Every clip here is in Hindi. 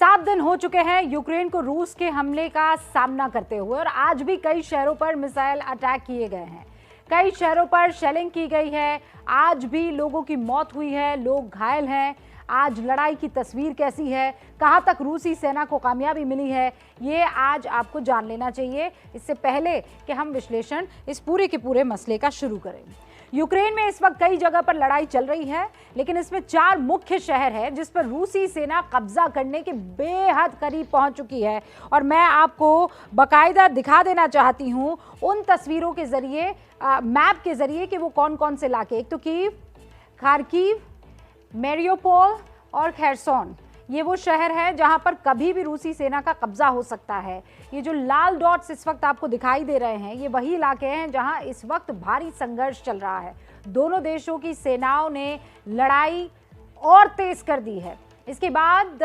7 दिन हो चुके हैं यूक्रेन को रूस के हमले का सामना करते हुए और आज भी कई शहरों पर मिसाइल अटैक किए गए हैं। कई शहरों पर शेलिंग की गई है। आज भी लोगों की मौत हुई है, लोग घायल हैं। आज लड़ाई की तस्वीर कैसी है, कहां तक रूसी सेना को कामयाबी मिली है, ये आज आपको जान लेना चाहिए। इससे पहले कि हम विश्लेषण इस पूरे के पूरे मसले का शुरू करें। यूक्रेन में इस वक्त कई जगह पर लड़ाई चल रही है, लेकिन इसमें 4 मुख्य शहर हैं जिस पर रूसी सेना कब्जा करने के बेहद करीब पहुंच चुकी है। और मैं आपको बाकायदा दिखा देना चाहती हूं उन तस्वीरों के जरिए, मैप के जरिए कि वो कौन कौन से इलाके। एक तो कीव, खार्किव, मेरियोपोल और खेरसोन, ये वो शहर है जहां पर कभी भी रूसी सेना का कब्जा हो सकता है। ये जो लाल डॉट्स इस वक्त आपको दिखाई दे रहे हैं, ये वही इलाके हैं जहां इस वक्त भारी संघर्ष चल रहा है। दोनों देशों की सेनाओं ने लड़ाई और तेज कर दी है। इसके बाद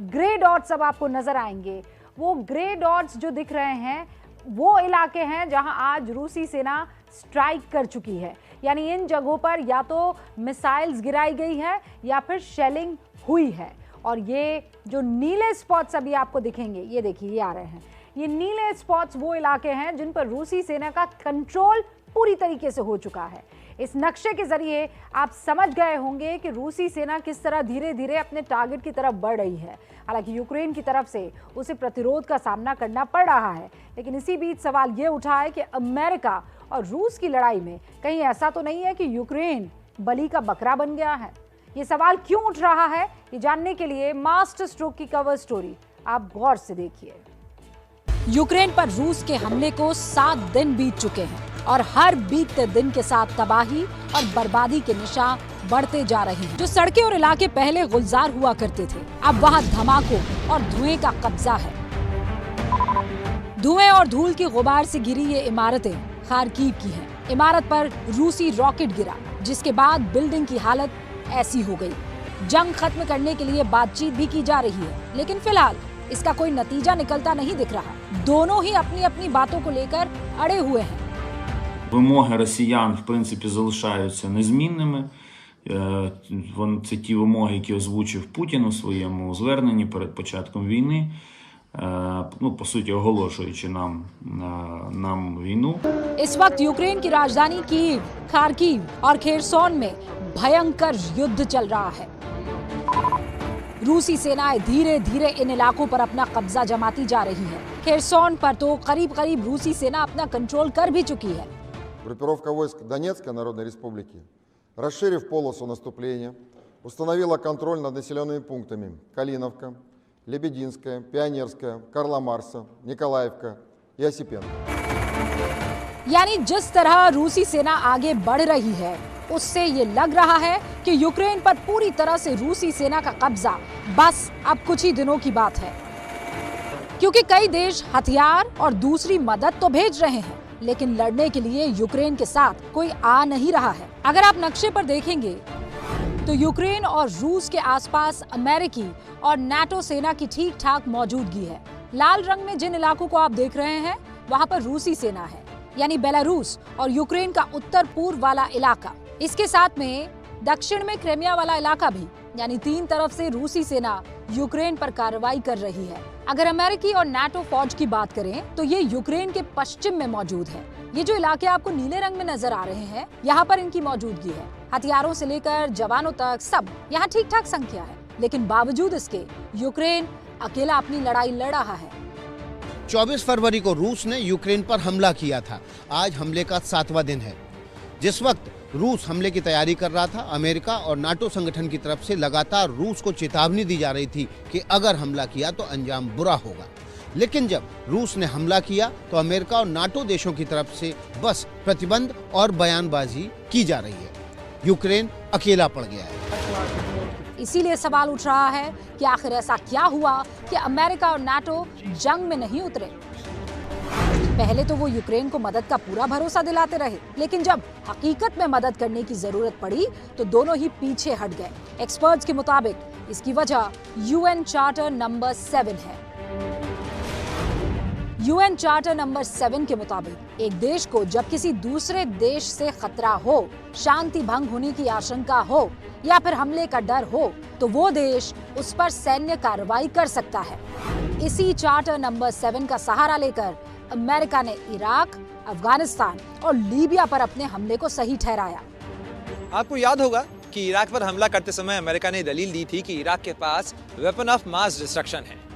ग्रे डॉट्स अब आपको नजर आएंगे। वो ग्रे डॉट्स जो दिख रहे हैं वो इलाके हैं जहां आज रूसी सेना स्ट्राइक कर चुकी है। यानी इन जगहों पर या तो मिसाइल्स गिराई गई है या फिर शेलिंग हुई है। और ये जो नीले स्पॉट्स अभी आपको दिखेंगे, ये देखिए, ये आ रहे हैं। ये नीले स्पॉट्स वो इलाके हैं जिन पर रूसी सेना का कंट्रोल पूरी तरीके से हो चुका है। इस नक्शे के जरिए आप समझ गए होंगे कि रूसी सेना किस तरह धीरे धीरे अपने टारगेट की तरफ बढ़ रही है। हालांकि यूक्रेन की तरफ से उसे प्रतिरोध का सामना करना पड़ रहा है, लेकिन इसी बीच सवाल ये उठा है कि अमेरिका और रूस की लड़ाई में कहीं ऐसा तो नहीं है कि यूक्रेन बलि का बकरा बन गया है। ये सवाल क्यों उठ रहा है, ये जानने के लिए मास्टर स्ट्रोक की कवर स्टोरी आप गौर से देखिए। यूक्रेन पर रूस के हमले को 7 दिन बीत चुके हैं और हर बीतते दिन के साथ तबाही और बर्बादी के निशान बढ़ते जा रहे हैं। जो सड़कें और इलाके पहले गुलजार हुआ करते थे, अब वहां धमाकों और धुएं का कब्जा है। धुएं और धूल की गुबार से गिरी ये इमारतें खार्किव की हैं। इमारत पर रूसी रॉकेट गिरा, जिसके बाद बिल्डिंग की हालत ऐसी हो गई। जंग खत्म करने के लिए बातचीत भी की जा रही है, लेकिन फिलहाल इसका कोई नतीजा निकलता नहीं दिख रहा। दोनों ही अपनी अपनी बातों को लेकर अड़े हुए हैं। Вимоги росіян, в принципі, залишаються незмінними. Це ті вимоги, які озвучив Путін у своєму зверненні перед початком війни, по суті, оголошуючи нам війну. इस वक्त यूक्रेन की राजधानी कीव, खार्किव और खेरसोन में भयंकर युद्ध चल रहा है। रूसी सेनाएं धीरे धीरे इन इलाकों पर अपना कब्जा जमाती जा रही है। खेरसोन पर तो करीब करीब रूसी सेना अपना कंट्रोल कर भी चुकी है। Группировка войск Донецкой Народной Республики, расширив полосу наступления, установила контроль над населенными пунктами Калиновка, Лебединская, Пионерская, Карла Марса, Николаевка и Осипенко. यानी जिस तरह रूसी सेना आगे बढ़ रही है, उससे ये लग रहा है कि यूक्रेन पर पूरी तरह से रूसी सेना का कब्जा बस अब कुछ ही दिनों की बात है। क्योंकि कई देश हथियार और दूसरी मदद तो भेज रहे हैं, लेकिन लड़ने के लिए यूक्रेन के साथ कोई आ नहीं रहा है। अगर आप नक्शे पर देखेंगे तो यूक्रेन और रूस के आसपास अमेरिकी और नाटो सेना की ठीक ठाक मौजूदगी है। लाल रंग में जिन इलाकों को आप देख रहे हैं, वहां पर रूसी सेना है, यानी बेलारूस और यूक्रेन का उत्तर पूर्व वाला इलाका। इसके साथ में दक्षिण में क्रीमिया वाला इलाका भी, यानी 3 तरफ से रूसी सेना यूक्रेन पर कार्रवाई कर रही है। अगर अमेरिकी और नाटो फौज की बात करें तो ये यूक्रेन के पश्चिम में मौजूद है। ये जो इलाके आपको नीले रंग में नजर आ रहे हैं, यहाँ पर इनकी मौजूदगी है। हथियारों से लेकर जवानों तक सब यहाँ ठीक ठाक संख्या है, लेकिन बावजूद इसके यूक्रेन अकेला अपनी लड़ाई लड़ रहा है। 24 फरवरी को रूस ने यूक्रेन पर हमला किया था। आज हमले का 7वां दिन है। जिस वक्त रूस हमले की तैयारी कर रहा था, अमेरिका और नाटो संगठन की तरफ से लगातार रूस को चेतावनी दी जा रही थी कि अगर हमला किया तो अंजाम बुरा होगा। लेकिन जब रूस ने हमला किया तो अमेरिका और नाटो देशों की तरफ से बस प्रतिबंध और बयानबाजी की जा रही है। यूक्रेन अकेला पड़ गया है। इसीलिए सवाल उठ रहा है कि आखिर ऐसा क्या हुआ कि अमेरिका और नाटो जंग में नहीं उतरे। पहले तो वो यूक्रेन को मदद का पूरा भरोसा दिलाते रहे, लेकिन जब हकीकत में मदद करने की जरूरत पड़ी तो दोनों ही पीछे हट गए। एक्सपर्ट्स के मुताबिक इसकी वजह यूएन चार्टर नंबर 7 है। यूएन चार्टर नंबर 7 के मुताबिक एक देश को जब किसी दूसरे देश से खतरा हो, शांति भंग होने की आशंका हो या फिर हमले का डर हो, तो वो देश उस पर सैन्य कार्रवाई कर सकता है। इसी चार्टर नंबर 7 का सहारा लेकर अमेरिका ने इराक, अफगानिस्तान और लीबिया पर अपने हमले को सही ठहराया। आपको याद होगा कि इराक पर हमला करते समय अमेरिका ने दलील दी थी कि इराक के पास वेपन ऑफ मास डिस्ट्रक्शन है।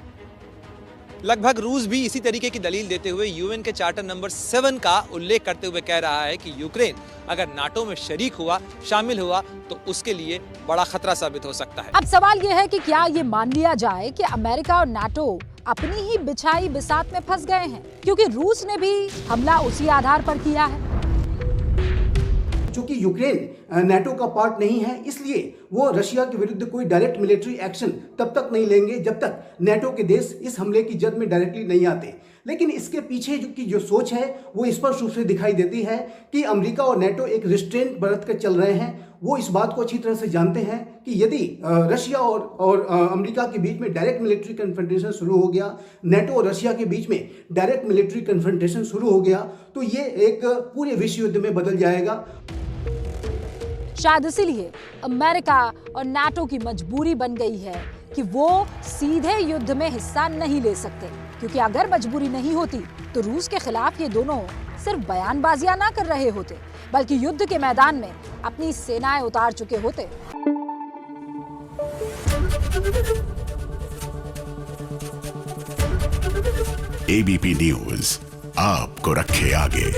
लगभग रूस भी इसी तरीके की दलील देते हुए यूएन के चार्टर नंबर 7 का उल्लेख करते हुए कह रहा है कि यूक्रेन अगर नाटो में शरीक हुआ, शामिल हुआ, तो उसके लिए बड़ा खतरा साबित हो सकता है। अब सवाल यह है कि क्या ये मान लिया जाए कि अमेरिका और नाटो अपनी ही बिछाई बिसात में फंस गए हैं, क्योंकि रूस ने भी हमला उसी आधार पर किया है। चूंकि यूक्रेन नाटो का पार्ट नहीं है, इसलिए वो रशिया के विरुद्ध कोई डायरेक्ट मिलिट्री एक्शन तब तक नहीं लेंगे जब तक नाटो के देश इस हमले की जद में डायरेक्टली नहीं आते। लेकिन इसके पीछे की जो सोच है वो स्पष्ट रूप से दिखाई देती है कि अमेरिका और नाटो एक रिस्ट्रेंट बरत कर चल रहे हैं। वो इस बात को अच्छी तरह से जानते हैं कि यदि रशिया और अमेरिका के बीच में डायरेक्ट मिलिट्री कन्फ्रंटेशन शुरू हो गया, नाटो और रशिया के बीच में डायरेक्ट मिलिट्री कन्फ्रंटेशन शुरू हो गया, तो ये एक पूरे विश्व युद्ध में बदल जाएगा। शायद इसीलिए अमेरिका और नाटो की मजबूरी बन गई है कि वो सीधे युद्ध में हिस्सा नहीं ले सकते, क्योंकि अगर मजबूरी नहीं होती तो रूस के खिलाफ ये दोनों सिर्फ बयानबाजियां ना कर रहे होते, बल्कि युद्ध के मैदान में अपनी सेनाएं उतार चुके होते। एबीपी न्यूज आपको रखे आगे।